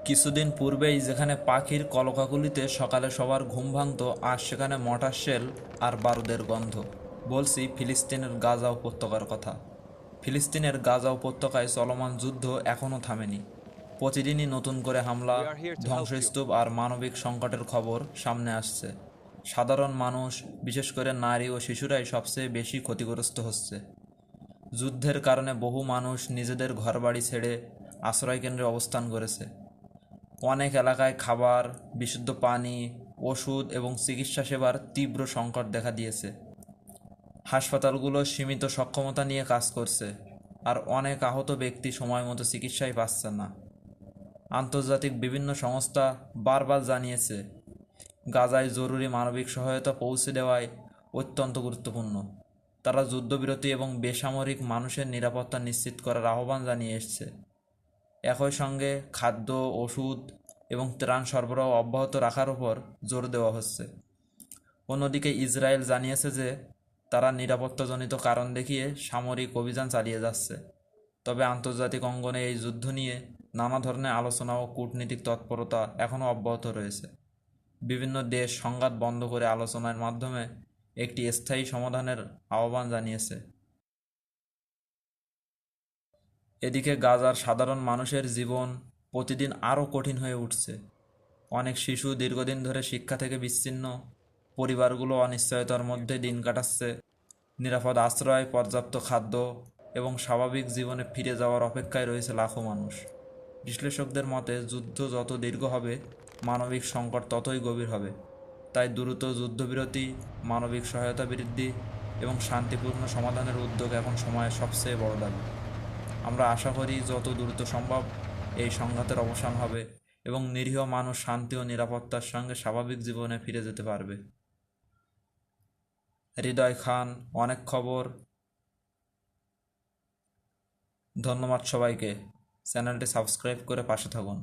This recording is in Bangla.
কিছুদিন পূর্বেই যেখানে পাখির কলকাকলিতে সকালে সবার ঘুম ভাঙত, আজ সেখানে মর্টার শেল আর বারুদের গন্ধ। বলছি ফিলিস্তিনের গাজা উপত্যকার কথা। ফিলিস্তিনের গাজা উপত্যকায় চলমান যুদ্ধ এখনও থামেনি। প্রতিদিনই নতুন করে হামলা, We are here to help you. ধ্বংসস্তূপ আর মানবিক সংকটের খবর সামনে আসছে। সাধারণ মানুষ, বিশেষ করে নারী ও শিশুরাই সবচেয়ে বেশি ক্ষতিগ্রস্ত হচ্ছে। যুদ্ধের কারণে বহু মানুষ নিজেদের ঘরবাড়ি ছেড়ে আশ্রয়কেন্দ্রে অবস্থান করেছে। অনেক এলাকায় খাবার, বিশুদ্ধ পানি, ওষুধ এবং চিকিৎসা সেবার তীব্র সংকট দেখা দিয়েছে। হাসপাতালগুলো সীমিত সক্ষমতা নিয়ে কাজ করছে, আর অনেক আহত ব্যক্তি সময়মতো চিকিৎসাই পাচ্ছে না। আন্তর্জাতিক বিভিন্ন সংস্থা বারবার জানিয়েছে, গাজায় জরুরি মানবিক সহায়তা পৌঁছে দেওয়ায় অত্যন্ত গুরুত্বপূর্ণ। তারা যুদ্ধবিরতি এবং বেসামরিক মানুষের নিরাপত্তা নিশ্চিত করার আহ্বান জানিয়ে এসেছে। একই সঙ্গে খাদ্য, ওষুধ এবং ত্রাণ সরবরাহ অব্যাহত রাখার উপর জোর দেওয়া হচ্ছে। অন্যদিকে ইসরায়েল জানিয়েছে যে তারা নিরাপত্তাজনিত কারণ দেখিয়ে সামরিক অভিযান চালিয়ে যাচ্ছে। তবে আন্তর্জাতিক অঙ্গনে এই যুদ্ধ নিয়ে নানা ধরনের আলোচনা ও কূটনীতিক তৎপরতা এখনও অব্যাহত রয়েছে। বিভিন্ন দেশ সংঘাত বন্ধ করে আলোচনার মাধ্যমে একটি স্থায়ী সমাধানের আহ্বান জানিয়েছে। এদিকে গাজার সাধারণ মানুষের জীবন প্রতিদিন আরও কঠিন হয়ে উঠছে। অনেক শিশু দীর্ঘদিন ধরে শিক্ষা থেকে বিচ্ছিন্ন, পরিবারগুলো অনিশ্চয়তার মধ্যে দিন কাটাচ্ছে। নিরাপদ আশ্রয়, পর্যাপ্ত খাদ্য এবং স্বাভাবিক জীবনে ফিরে যাওয়ার অপেক্ষায় রয়েছে লাখো মানুষ। বিশ্লেষকদের মতে, যুদ্ধ যত দীর্ঘ হবে, মানবিক সংকট ততই গভীর হবে। তাই দ্রুত যুদ্ধবিরতি, মানবিক সহায়তা বৃদ্ধি এবং শান্তিপূর্ণ সমাধানের উদ্যোগ এখন সময়ের সবচেয়ে বড় দাবি। আমরা আশা করি যত দ্রুত সম্ভব এই সংঘাতের অবসান হবে এবং নিরীহ মানুষ শান্তি ও নিরাপত্তার সঙ্গে স্বাভাবিক জীবনে ফিরে যেতে পারবে। হৃদয় খান, অনেক খবর। ধন্যবাদ সবাইকে। চ্যানেলটি সাবস্ক্রাইব করে পাশে থাকুন।